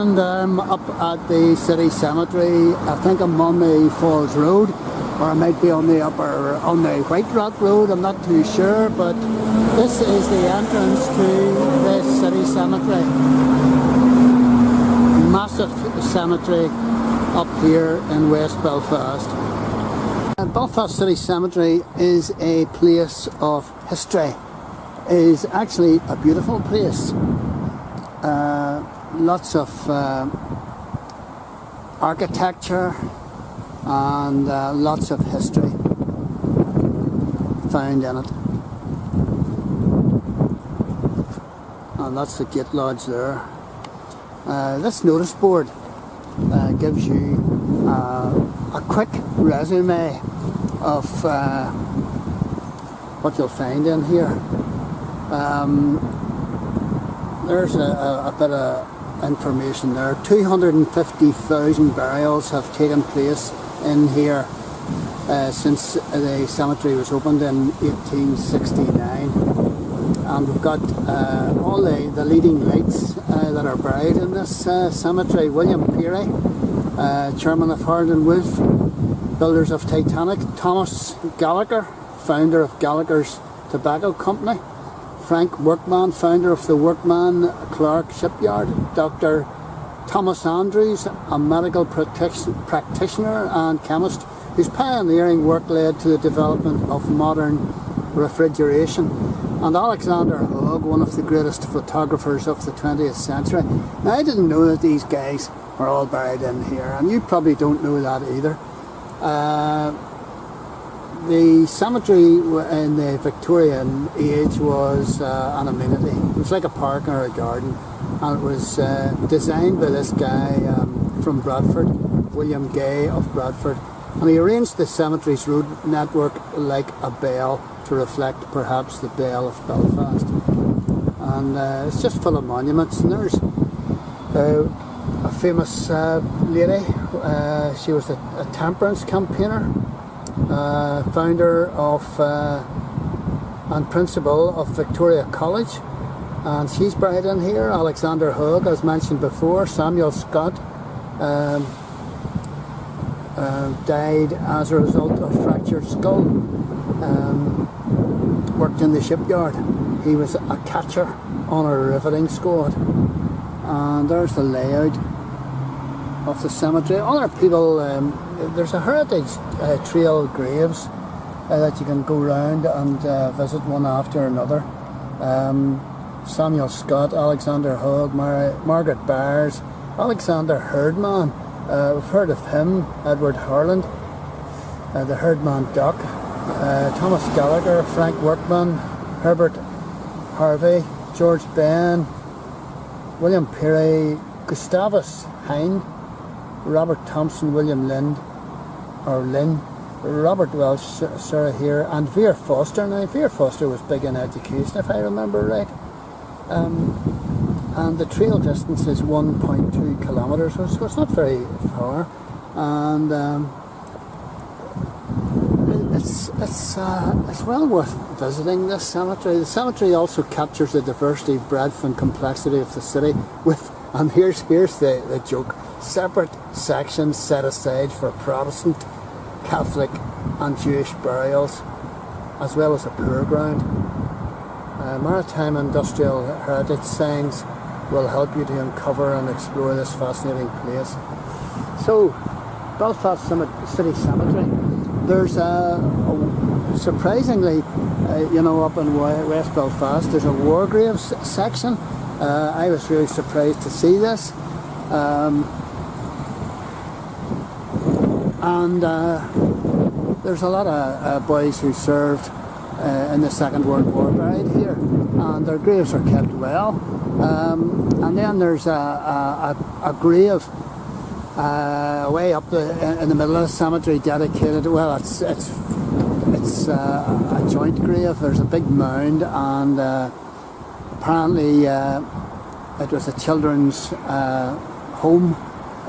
and I'm up at the city cemetery. I think I'm on the Falls Road, or I might be on the White Rock Road, I'm not too sure, but this is the entrance to the city cemetery. Massive cemetery up here in West Belfast. Belfast City Cemetery is a place of history. It is actually a beautiful place. Lots of architecture and lots of history found in it. And that's the gate lodge there. This notice board gives you a quick resume of what you'll find in here. There's a bit of information there. 250,000 burials have taken place in here since the cemetery was opened in 1869. And we've got all the leading lights that are buried in this cemetery. William Peary, chairman of Hard and Wolf, builders of Titanic. Thomas Gallagher, founder of Gallagher's Tobacco Company. Frank Workman, founder of the Workman Clark Shipyard. Dr. Thomas Andrews, a medical practitioner and chemist whose pioneering work led to the development of modern refrigeration. And Alexander Hogg, one of the greatest photographers of the 20th century. Now, I didn't know that these guys were all buried in here, and you probably don't know that either. The cemetery in the Victorian age was an amenity. It was like a park or a garden, and it was designed by this guy from Bradford, William Gay of Bradford, and he arranged the cemetery's road network like a bell to reflect perhaps the bell of Belfast. And it's just full of monuments, and there's a famous lady. She was a temperance campaigner. Founder of and principal of Victoria College, and she's buried in here. Alexander Hogg, as mentioned before. Samuel Scott died as a result of fractured skull. Worked in the shipyard. He was a catcher on a riveting squad. And there's the layout of the cemetery. Other people, there's a heritage trail graves that you can go round and visit one after another. Samuel Scott, Alexander Hogg, Margaret Byers, Alexander Herdman, we've heard of him, Edward Harland, the Herdman Dock, Thomas Gallagher, Frank Workman, Herbert Harvey, George Ben, William Peary, Gustavus Hind, Robert Thompson, William Lynn, Robert Welsh, Sarah here, and Vera Foster. Now, Vera Foster was big in education, if I remember right. And the trail distance is 1.2 kilometres, so it's not very far. And it's well worth visiting this cemetery. The cemetery also captures the diversity, breadth, and complexity of the city with, and here's the joke, separate sections set aside for Protestant, Catholic and Jewish burials, as well as a poor ground. Maritime industrial heritage signs will help you to uncover and explore this fascinating place. So, Belfast City Cemetery, there's surprisingly, up in West Belfast, there's a war graves section. I was really surprised to see this. And there's a lot of boys who served in the Second World War buried here, and their graves are kept well. And then there's a grave way up in the middle of the cemetery dedicated. Well, it's a joint grave. There's a big mound, and apparently it was a children's home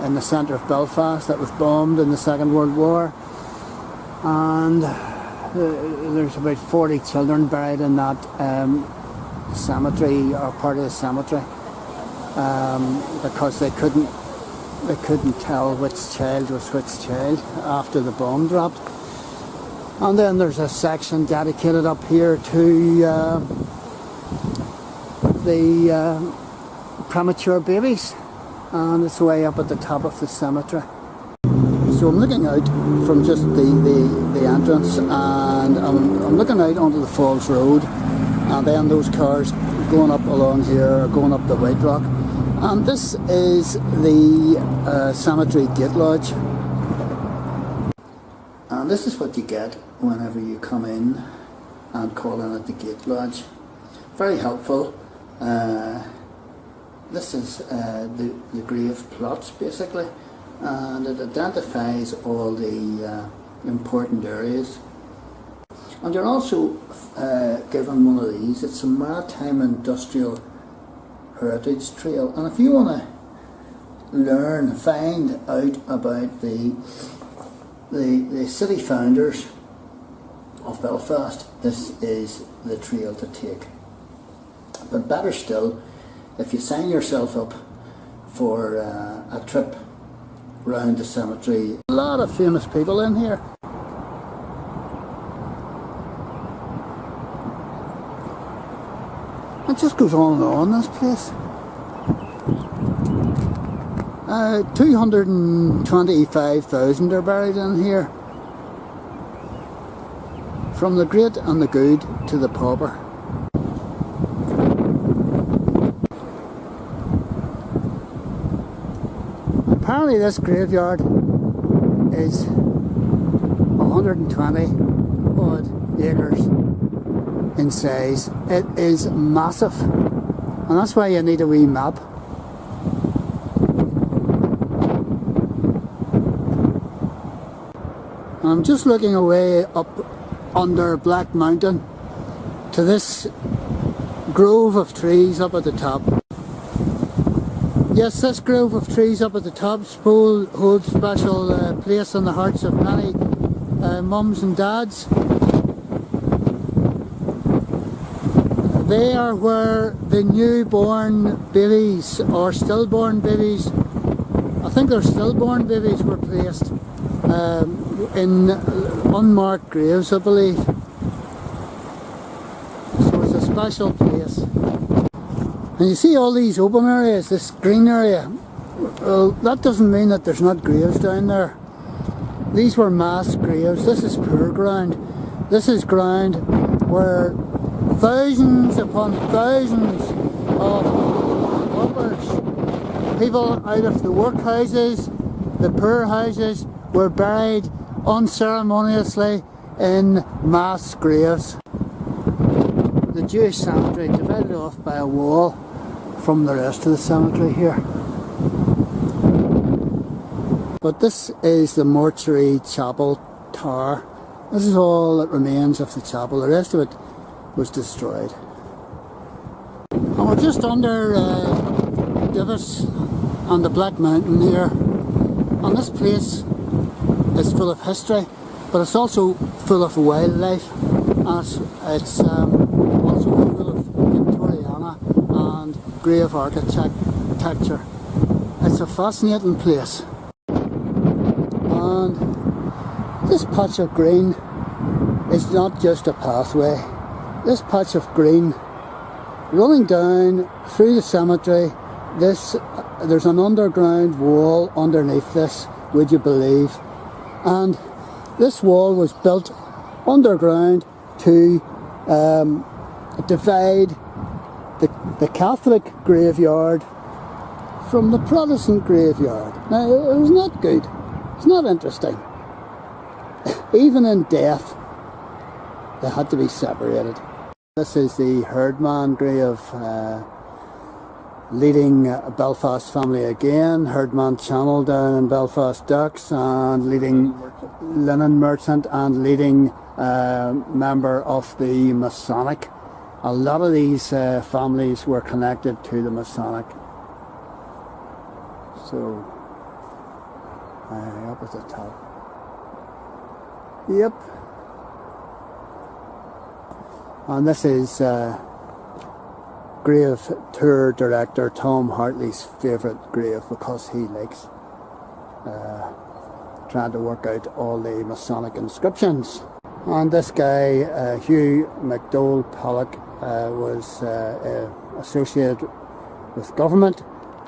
in the centre of Belfast that was bombed in the Second World War, and there's about 40 children buried in that cemetery, or part of the cemetery. because they couldn't tell which child was which child after the bomb dropped. And then there's a section dedicated up here to the premature babies, and it's way up at the top of the cemetery. So I'm looking out from just the entrance, and I'm looking out onto the Falls Road, and then those cars going up along here, going up the White Rock. And this is the cemetery gate lodge. And this is what you get whenever you come in and call in at the gate lodge. Very helpful. This is the grave plots basically, and it identifies all the important areas. And you're also given one of these. It's a Maritime Industrial Heritage Trail, and if you want to find out about the city founders of Belfast, this is the trail to take. But better still, if you sign yourself up for a trip round the cemetery. A lot of famous people in here. It just goes on and on, this place. 225,000 are buried in here. From the great and the good to the pauper. Apparently this graveyard is 120 odd acres in size. It is massive, and that's why you need a wee map. And I'm just looking away up under Black Mountain to this grove of trees up at the top. Yes, this grove of trees up at the top holds special place in the hearts of many mums and dads. They are where the newborn babies or stillborn babies, I think they're stillborn babies, were placed in unmarked graves, I believe. So it's a special place. And you see all these open areas, this green area. Well, that doesn't mean that there's not graves down there. These were mass graves. This is poor ground. This is ground where thousands upon thousands of paupers, people out of the workhouses, the poor houses, were buried unceremoniously in mass graves. The Jewish cemetery divided off by a wall from the rest of the cemetery here. But this is the mortuary chapel tower. This is all that remains of the chapel. The rest of it was destroyed. And we're just under Divis on the Black Mountain here. And this place is full of history, but it's also full of wildlife. And it's also full of Victoriana and grave architecture. It's a fascinating place. And this patch of green is not just a pathway. This patch of green running down through the cemetery, there's an underground wall underneath this, would you believe? And this wall was built underground to divide the Catholic graveyard from the Protestant graveyard. Now, it was not good. It's not interesting. Even in death, they had to be separated. This is the Herdman grave, leading Belfast family again, Herdman Channel down in Belfast Docks, and leading linen merchant and leading member of the Masonic. A lot of these families were connected to the Masonic. So, up at the top. Yep. And this is grave tour director Tom Hartley's favourite grave, because he likes trying to work out all the Masonic inscriptions. And this guy, Hugh McDowell Pollock, was associated with government,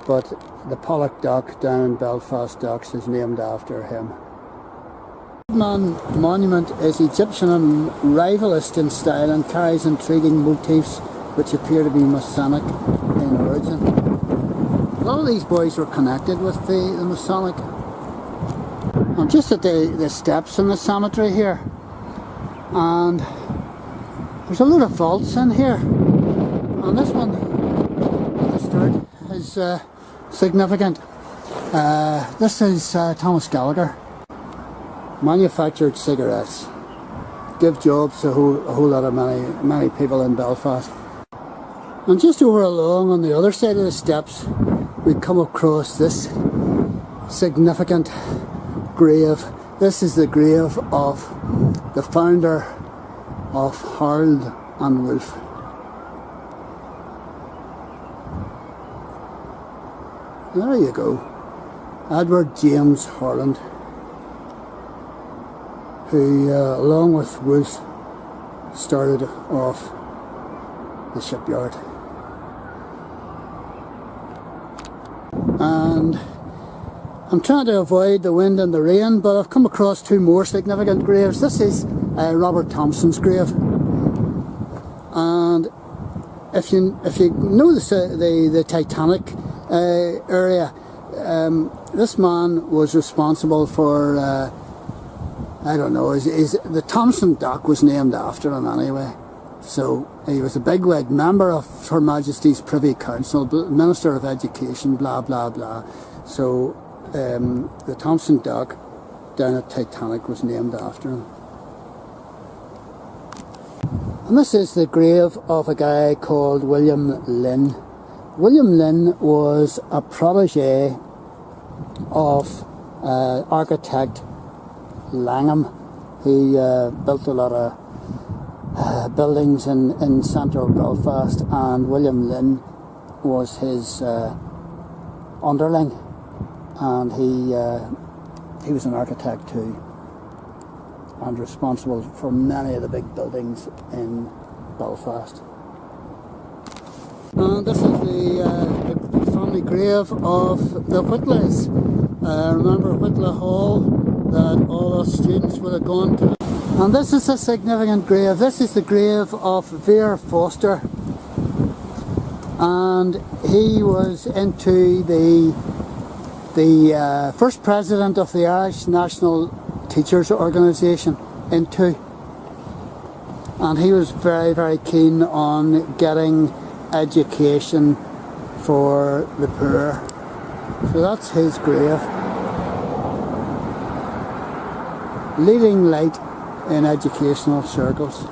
but the Pollock Dock down in Belfast Docks is named after him. The Woodman Monument is Egyptian and rivalist in style and carries intriguing motifs which appear to be Masonic in origin. A lot of these boys were connected with the Masonic. I'm just at the steps in the cemetery here, and there's a lot of vaults in here, and this one at the start is significant. This is Thomas Gallagher. Manufactured cigarettes, give jobs to a whole lot of many people in Belfast. And just over along on the other side of the steps, we come across this significant grave. This is the grave of the founder of Harold and Wolf. There you go, Edward James Harland, who along with Wolf started off the shipyard. And I'm trying to avoid the wind and the rain, but I've come across two more significant graves. This is Robert Thompson's grave, and if you know the Titanic area, this man was responsible for I don't know, the Thompson Dock was named after him anyway. So he was a bigwig member of Her Majesty's Privy Council, Minister of Education, blah blah blah. So the Thompson Dock down at Titanic was named after him. And this is the grave of a guy called William Lynn. William Lynn was a protege of architect Langham. He built a lot of buildings in central Belfast, and William Lynn was his underling, and he was an architect too, and responsible for many of the big buildings in Belfast. And this is the family grave of the Whitleys. Remember Whitley Hall that all us students would have gone to. And this is a significant grave. This is the grave of Vere Foster, and he was into the first president of the Irish National Teachers Organisation, into, and he was very, very keen on getting education for the poor. So that's his grave. Leading light in educational circles.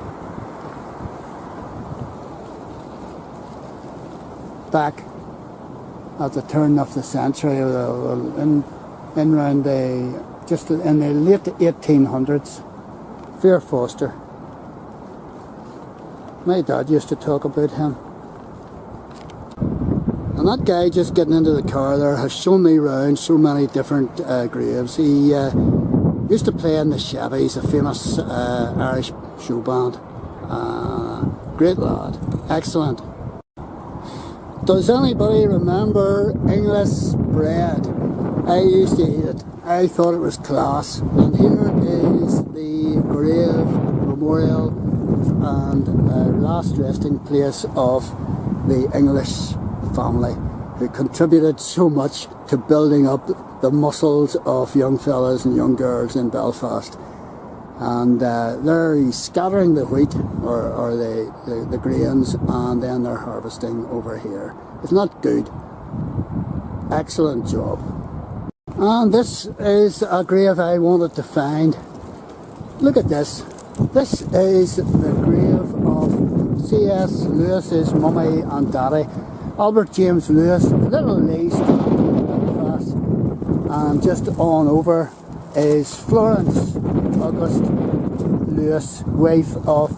Back at the turn of the century, in around just in the late 1800s, Vere Foster. My dad used to talk about him. And that guy just getting into the car there has shown me around so many different graves. He used to play in the Chevys, a famous Irish show band. Great lad, excellent. Does anybody remember English bread? I used to eat it. I thought it was class. And here is the grave, memorial and last resting place of the English family, who contributed so much to building up the muscles of young fellas and young girls in Belfast. And they're scattering the wheat or the grains, and then they're harvesting over here. Isn't that good? Excellent job. And this is a grave I wanted to find. Look at this. This is the grave of C.S. Lewis's mummy and daddy, Albert James Lewis, Little Lee Street in Belfast. And just on over is Florence August Lewis, wife of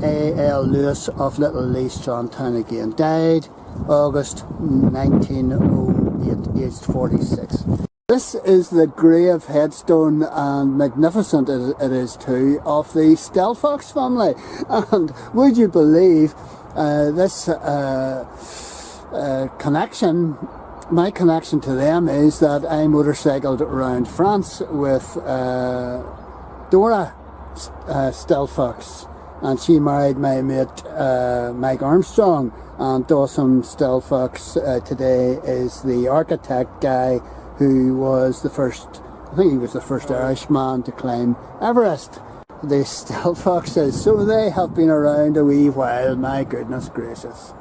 A.L. Lewis of Little Lee Town again. Died August 1908, aged 46. This is the grave headstone, and magnificent it is too, of the Stelfox family. And would you believe this connection, my connection to them is that I motorcycled around France with Dora Stelfox, and she married my mate Mike Armstrong, and Dawson Stelfox today is the architect guy who was the first, I think he was the first Irishman to climb Everest. The Stelfoxes, so they have been around a wee while, my goodness gracious.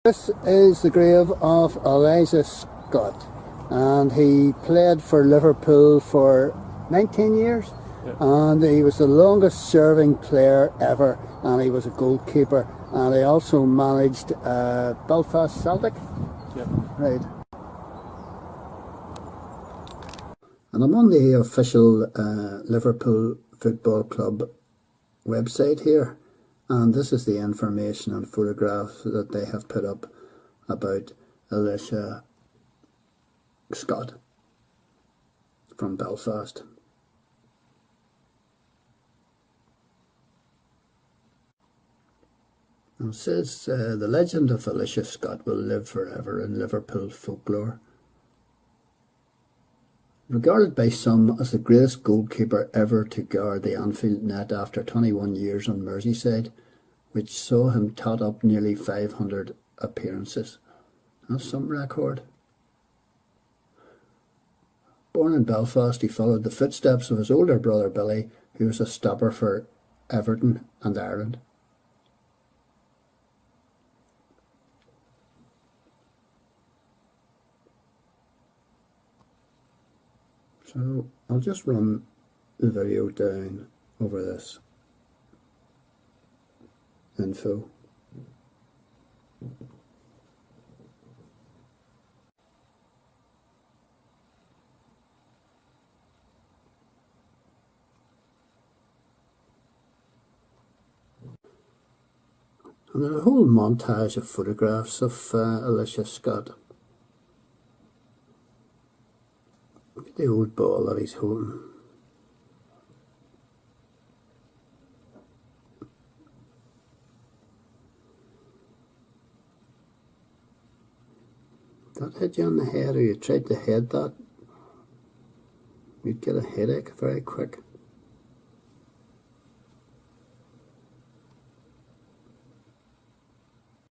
This is the grave of Elijah Scott, and he played for Liverpool for 19 years. Yep. And he was the longest serving player ever, and he was a goalkeeper, and he also managed Belfast Celtic. Yep. Right. And I'm on the official Liverpool Football Club website here, and this is the information and photograph that they have put up about Elijah Scott from Belfast. And it says, the legend of Elijah Scott will live forever in Liverpool folklore. Regarded by some as the greatest goalkeeper ever to guard the Anfield net after 21 years on Merseyside, which saw him tot up nearly 500 appearances. That's some record. Born in Belfast, he followed the footsteps of his older brother Billy, who was a stopper for Everton and Ireland. So I'll just run the video down over this info. And there's a whole montage of photographs of Elijah Scott. Look at the old ball that he's holding. That hit you on the head, or you tried to head that, you'd get a headache very quick.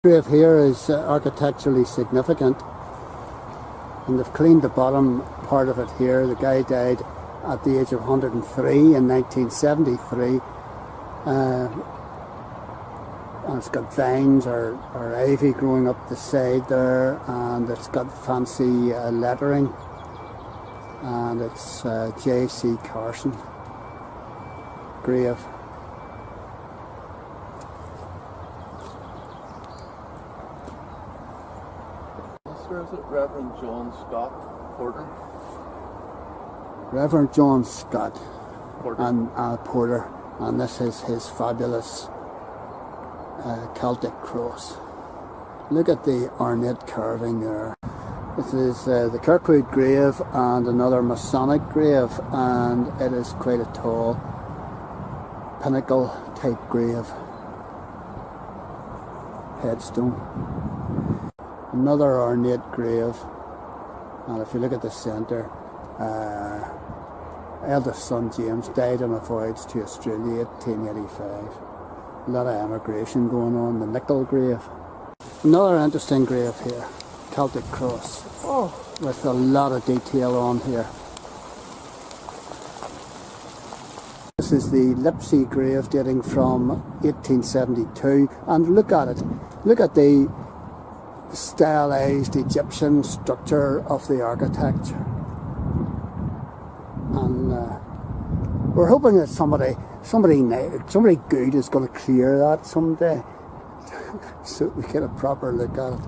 The grave here is architecturally significant, and they've cleaned the bottom part of it here. The guy died at the age of 103 in 1973. And it's got vines or ivy growing up the side there, and it's got fancy lettering, and it's J.C. Carson grave. Or is it Reverend John Scott Porter? Reverend John Scott Porter. And Porter, and this is his fabulous Celtic cross. Look at the ornate carving there. This is the Kirkwood grave and another Masonic grave, and it is quite a tall pinnacle type grave headstone. Another ornate grave, and if you look at the centre, eldest son James died on a voyage to Australia 1885. A lot of emigration going on. The nickel grave. Another interesting grave here, Celtic cross, with a lot of detail on here. This is the Lipsey grave dating from 1872, and look at it. Look at the stylized Egyptian structure of the architecture, and we're hoping that somebody good is going to clear that someday so we get a proper look at it.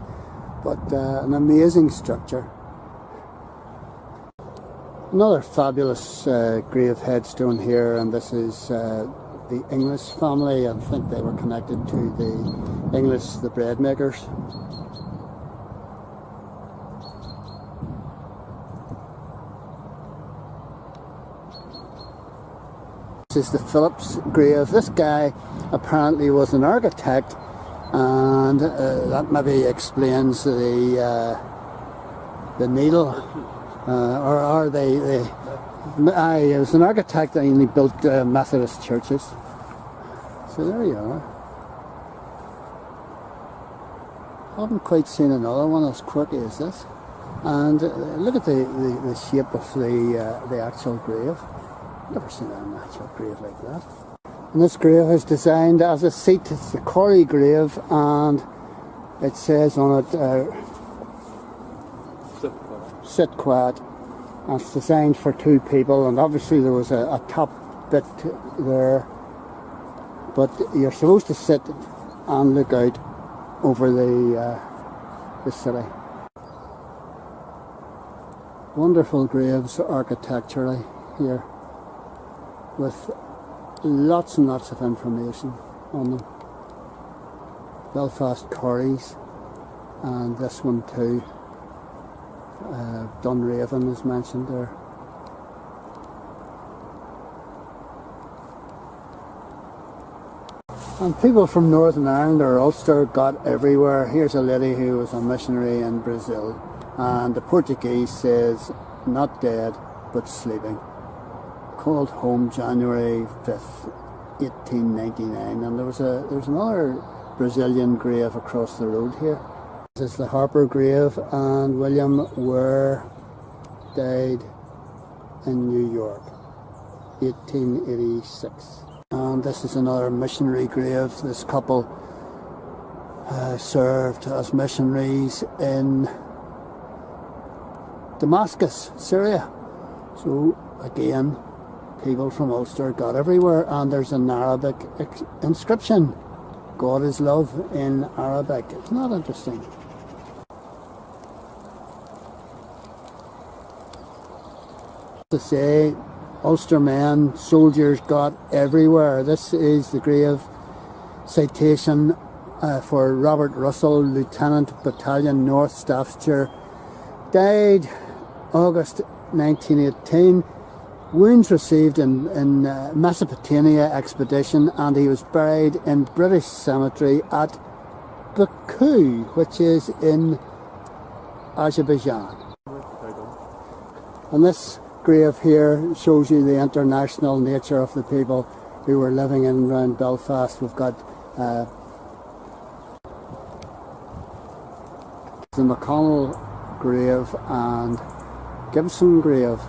But an amazing structure. Another fabulous grave headstone here, and this is the English family. I think they were connected to the English, the bread makers. This is the Phillips grave. This guy apparently was an architect, and that maybe explains the needle, or he was an architect and he built Methodist churches. So there you are. I haven't quite seen another one as quirky as this. And look at the shape of the actual grave. Never seen an actual grave like that. And this grave is designed as a seat. It's the Corrie grave, and it says on it, sit quiet. And it's designed for two people, and obviously there was a top bit there, but you're supposed to sit and look out over the city. Wonderful graves architecturally here, with lots and lots of information on them. Belfast Corries, and this one too. Dunraven is mentioned there. And people from Northern Ireland or Ulster got everywhere. Here's a lady who was a missionary in Brazil, and the Portuguese says not dead but sleeping. Called home January 5th, 1899, and there's another Brazilian grave across the road here. This is the Harper grave, and William Ware died in New York, 1886. And this is another missionary grave. This couple served as missionaries in Damascus, Syria. So again, people from Ulster got everywhere, and there's an Arabic inscription. God is love in Arabic. It's not interesting. To say, Ulster men, soldiers got everywhere. This is the grave citation for Robert Russell, Lieutenant Battalion, North Staffordshire. Died August 1918. Wounds received in Mesopotamia expedition, and he was buried in British Cemetery at Baku, which is in Azerbaijan. And this grave here shows you the international nature of the people who were living in and around Belfast. We've got the McConnell grave and Gibson grave,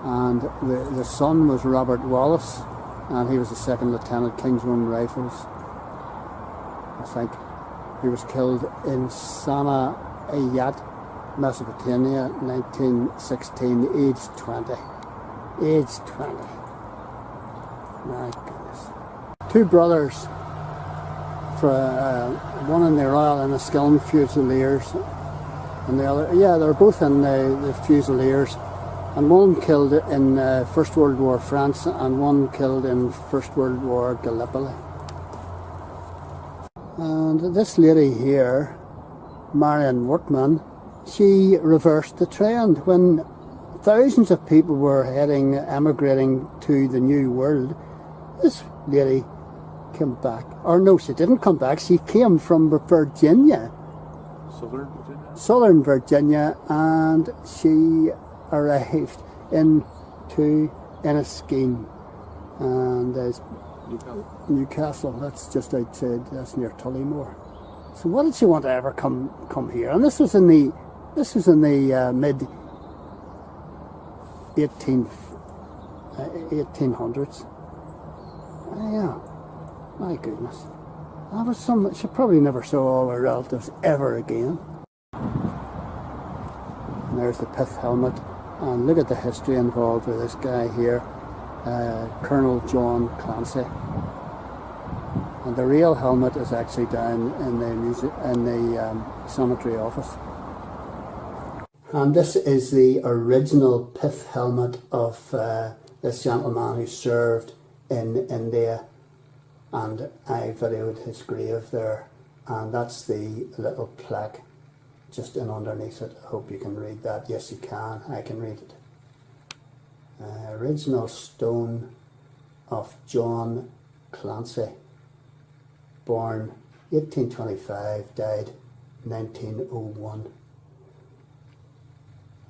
and the son was Robert Wallace, and he was the second lieutenant, Kingswood Rifles, I think. He was killed in Sana Ayat, Mesopotamia, 1916, aged 20. Aged 20. My goodness. Two brothers, one in the Royal Enniskillen Fusiliers, and the other, yeah, they're both in the Fusiliers, and one killed in First World War France, and one killed in First World War Gallipoli. And this lady here, Marion Workman, she reversed the trend. When thousands of people were emigrating to the New World, this lady came back. Or no, she didn't come back. She came from Virginia. Southern Virginia, and she arrived in Enniskillen, and there's Newcastle. That's just outside. That's near Tullymore. So what did she want to ever come here? And this was in the mid 1800s. Yeah, my goodness. That was she probably never saw all her relatives ever again. And there's the pith helmet, and look at the history involved with this guy here, Colonel John Clancy. And the real helmet is actually down in the cemetery office. And this is the original pith helmet of this gentleman who served in India, and I videoed his grave there, and that's the little plaque just in underneath it. I hope you can read that. Yes, you can. I can read it. Original stone of John Clancy, born 1825, died 1901.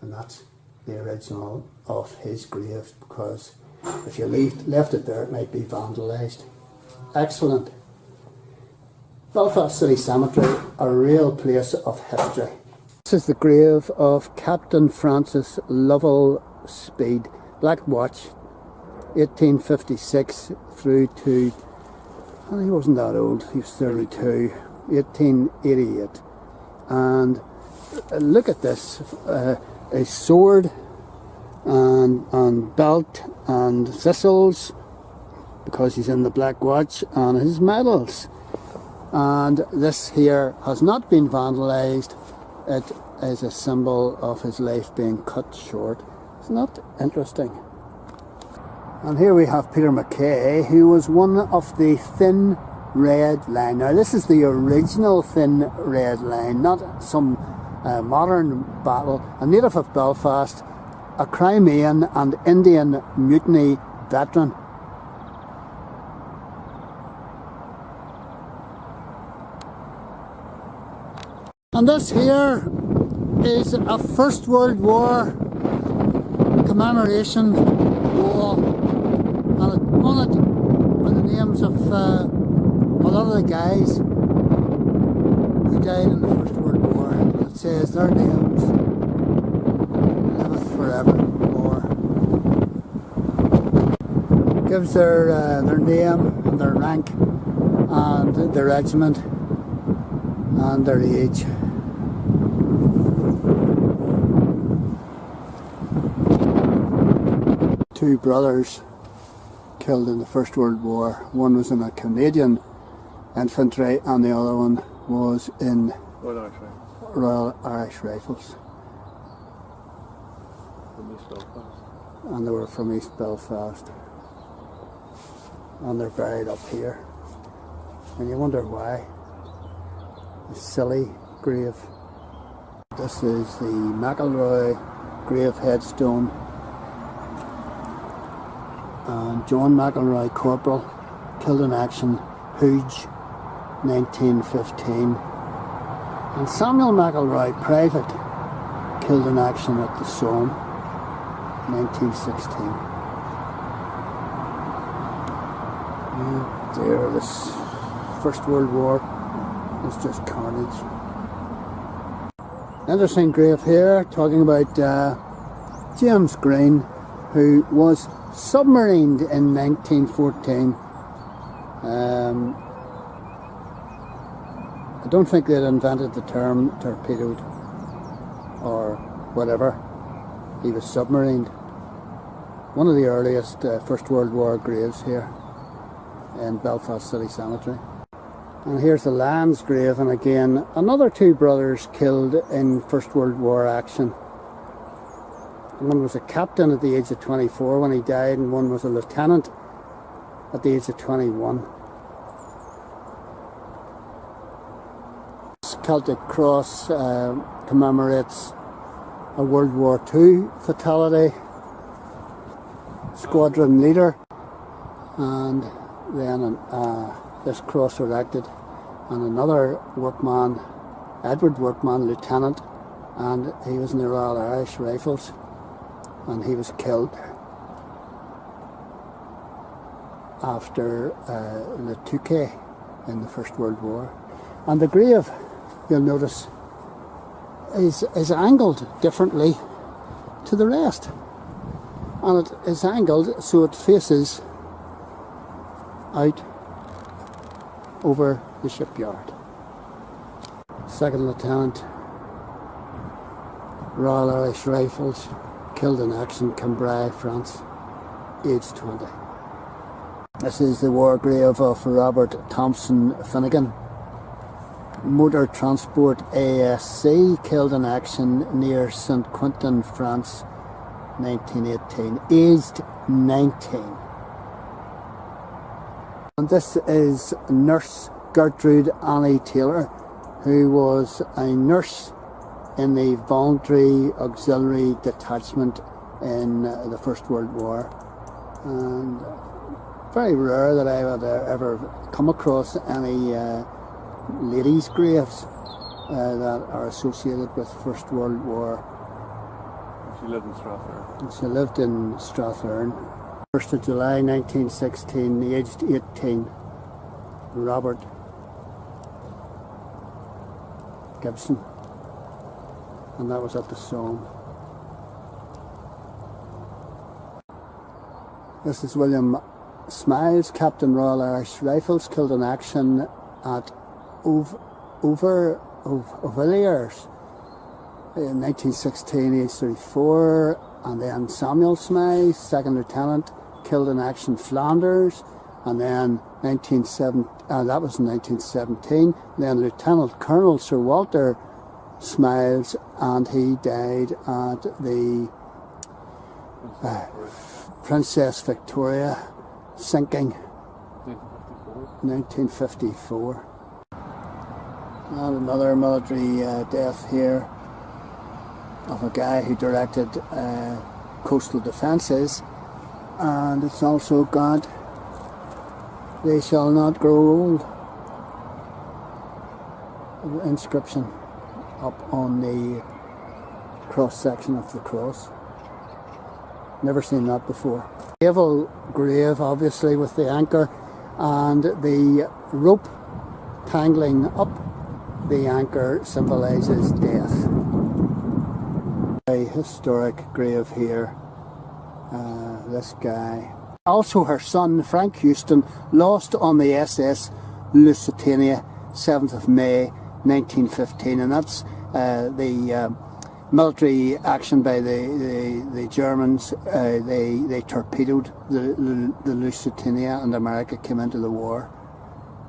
And that's the original of his grave, because if you left it there, it might be vandalised. Excellent. Belfast City Cemetery, a real place of history. This is the grave of Captain Francis Lovell Speed, Black Watch, 1856 through to, well, he wasn't that old, he was 32, 1888. And look at this, a sword and belt and thistles, because he's in the Black Watch, and his medals. And this here has not been vandalised. It is a symbol of his life being cut short. Isn't that interesting? And here we have Peter Mackay, who was one of the Thin Red Line. Now this is the original Thin Red Line, not some modern battle. A native of Belfast, a Crimean and Indian mutiny veteran. And this here is a First World War commemoration wall, and on it are the names of a lot of the guys who died in the First World War. It says their names liveth forevermore. Gives their name and their rank and their regiment and their age. Two brothers killed in the First World War. One was in a Canadian infantry and the other one was in Royal Irish Rifles. From East Belfast. And they were from East Belfast. And they're buried up here. And you wonder why. A silly grave. This is the McElroy grave headstone. And John McElroy, Corporal, killed in action, Hooge, 1915. And Samuel McElroy, Private, killed in action at the Somme, 1916. There, this First World War was just carnage. Interesting grave here, talking about James Green, who was submarined in 1914. I don't think they'd invented the term torpedoed or whatever. He was submarined. One of the earliest First World War graves here in Belfast City Cemetery. And here's the Land's grave, and again another two brothers killed in First World War action. One was a captain at the age of 24 when he died, and one was a lieutenant at the age of 21. This Celtic cross commemorates a World War II fatality, squadron leader, and then this cross erected, and another workman, Edward Workman, lieutenant, and he was in the Royal Irish Rifles, and he was killed after the Titanic in the First World War. And the grave, you'll notice, is angled differently to the rest, and it is angled so it faces out over the shipyard. Second Lieutenant, Royal Irish Rifles, killed in action, Cambrai, France, aged 20. This is the war grave of Robert Thompson Finnegan, Motor Transport ASC, killed in action near St Quentin, France, 1918, aged 19. And this is Nurse Gertrude Annie Taylor, who was a nurse in the Voluntary Auxiliary Detachment in the First World War. And very rare that I would ever come across any ladies' graves that are associated with First World War. She lived in Strathern. She lived in Strathern. 1st of July 1916, aged 18, Robert Gibson, and that was at the Somme. This is William Smiles, Captain Royal Irish Rifles, killed in action at Villiers in 1916, age 34, and then Samuel Smiles, second lieutenant, killed in action Flanders, and then that was in 1917. Then Lieutenant Colonel Sir Walter Smiles, and he died at the Princess Victoria sinking, 1954. And another military death here of a guy who directed coastal defences, and it's also got "They shall not grow old" inscription up on the cross section of the cross. Never seen that before. Naval grave, obviously, with the anchor and the rope tangling up the anchor symbolises death. A historic grave here. This guy. Also her son, Frank Houston, lost on the SS Lusitania, 7th of May 1915, and that's the military action by the Germans. They torpedoed the Lusitania, and America came into the war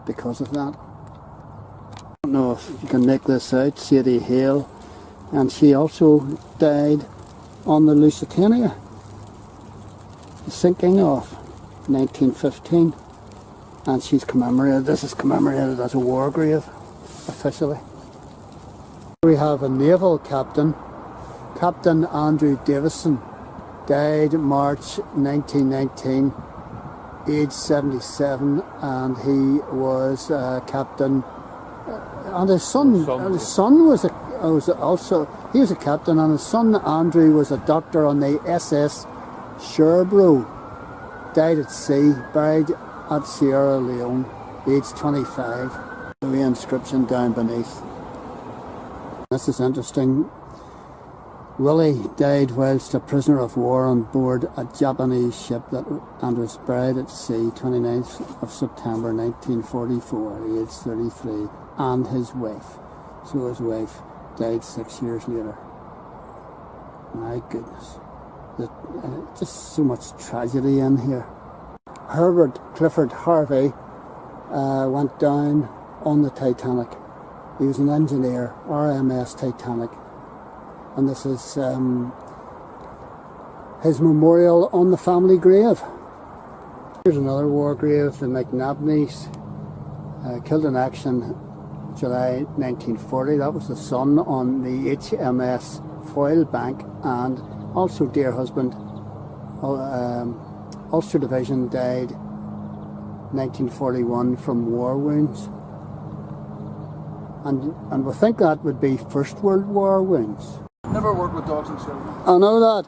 because of that. I don't know if you can make this out. Sadie Hale, and she also died on the Lusitania, the sinking of 1915, and she's commemorated. This is commemorated as a war grave officially. We have a naval captain, Captain Andrew Davison, died March 1919, age 77, and he was captain. And his son was a captain, and his son Andrew was a doctor on the SS Sherbro. Died at sea, buried at Sierra Leone, age 25. The inscription down beneath. This is interesting. Willie died whilst a prisoner of war on board a Japanese ship and was buried at sea 29th of September 1944, age 33, and his wife. So his wife died 6 years later. My goodness. Just so much tragedy in here. Herbert Clifford Harvey went down on the Titanic. He was an engineer, RMS Titanic. And this is his memorial on the family grave. Here's another war grave, the McNabneys, killed in action July 1940. That was the son on the HMS Foylebank, and also dear husband, Ulster Division, died 1941 from war wounds. And we think that would be First World War wounds. Never worked with dogs and children. I know that.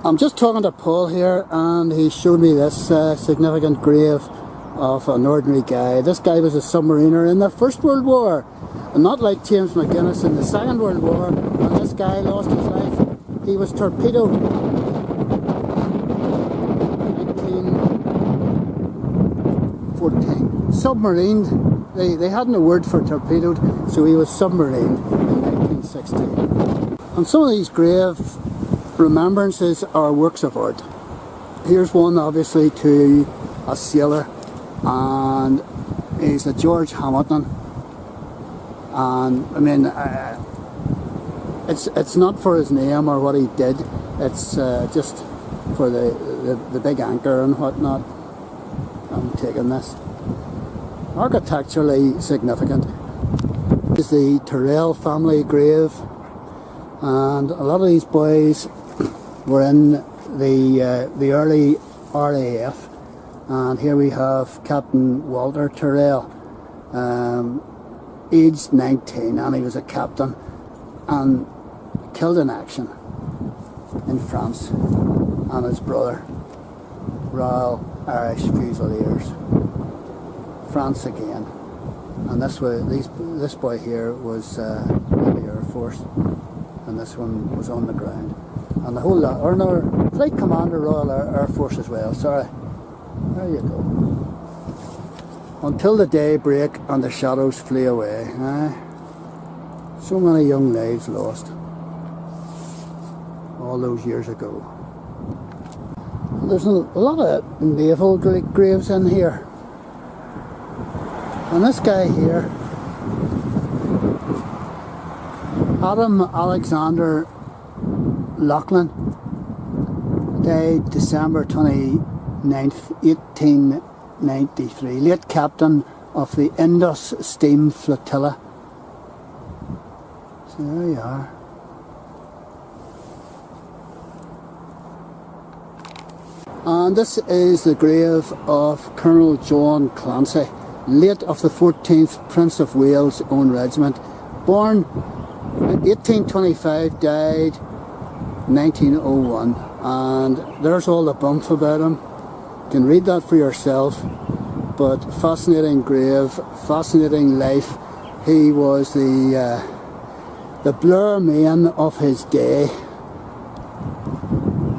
I'm just talking to Paul here, and he showed me this significant grave of an ordinary guy. This guy was a submariner in the First World War, and not like James McGuinness in the Second World War. And this guy lost his life. He was torpedoed. 1914. Submarined. They hadn't a word for torpedoed, so he was submarined in 1916. And some of these grave remembrances are works of art. Here's one, obviously, to a sailor, and he's a George Hamilton. And I mean, it's not for his name or what he did. It's just for the big anchor and whatnot. I'm taking this. architecturally significant. This is the Tyrrell family grave, and a lot of these boys were in the early RAF, and here we have Captain Walter Tyrrell, aged 19, and he was a captain and killed in action in France, and his brother, Royal Irish Fusiliers, France again. And this boy here was in the Air Force, and this one was on the ground. And the whole lot, or no, Flight Commander, Royal Air Force as well, sorry. There you go. Until the day break and the shadows flee away. So many young lives lost all those years ago. There's a lot of naval graves in here. And this guy here, Adam Alexander Lachlan, died December 29th, 1893, late captain of the Indus Steam Flotilla. So there you are. And this is the grave of Colonel John Clancy, late of the 14th Prince of Wales' own regiment, born in 1825, died 1901, and there's all the bump about him. You can read that for yourself, but fascinating grave, fascinating life. He was the blur man of his day,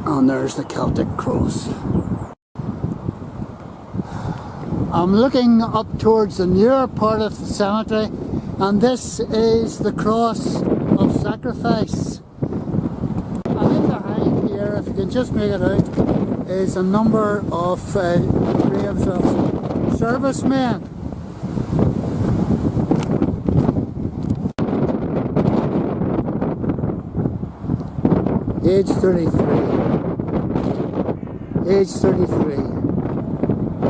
and there's the Celtic cross. I'm looking up towards the newer part of the cemetery, and this is the cross of sacrifice. And in behind here, if you can just make it out, is a number of graves of servicemen. Age 33, age 33,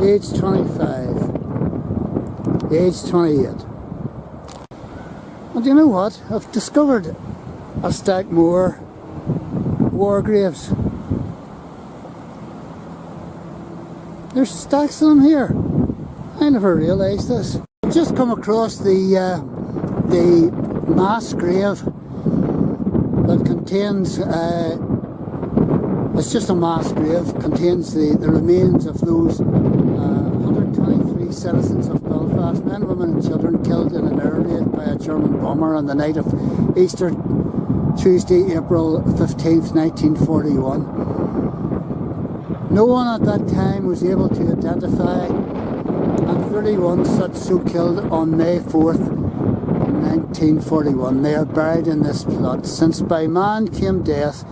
age 25, age 28. And you know what? I've discovered a stack more war graves. There's stacks of them here. I never realised this. I've just come across the mass grave that contains, it's just a mass grave, contains the remains of those 123 citizens of Belfast, men, women and children, killed in an air raid by a German bomber on the night of Easter, Tuesday, April 15th, 1941. No one at that time was able to identify, and 31 such so killed on May 4th, 1941. They are buried in this plot. Since by man came death,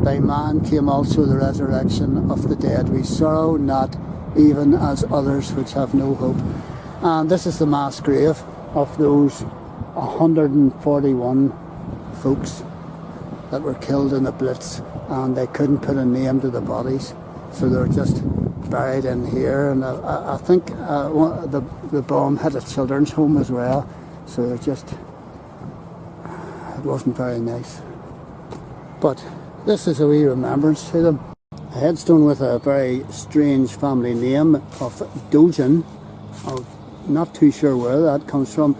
by man came also the resurrection of the dead. We sorrow not, even as others which have no hope. And this is the mass grave of those 141 folks that were killed in the Blitz, and they couldn't put a name to the bodies, so they're just buried in here. And I think the bomb hit a children's home as well, so it wasn't very nice. But this is a wee remembrance to them. A headstone with a very strange family name of Dogen. I'm not too sure where that comes from.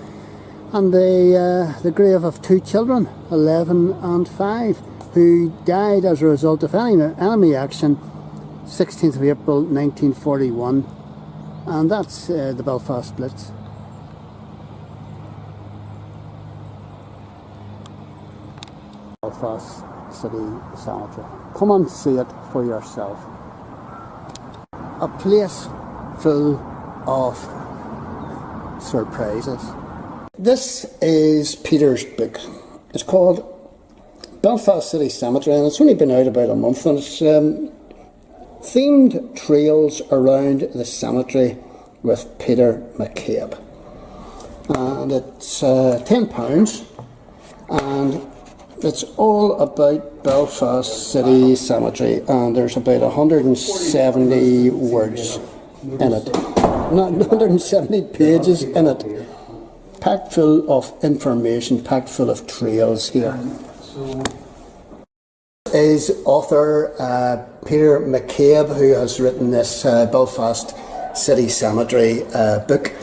And the grave of two children, 11 and 5, who died as a result of enemy action, 16th of April 1941, and that's the Belfast Blitz. Belfast City Cemetery. Come and see it for yourself. A place full of surprises. This is Peter's book. It's called Belfast City Cemetery, and it's only been out about a month, and it's themed trails around the cemetery with Peter McCabe. And it's £10, and it's all about Belfast City Cemetery, and there's about 170 words in it. 170 pages in it. Packed full of information, packed full of trails here. Is author Peter McCabe, who has written this Belfast City Cemetery book.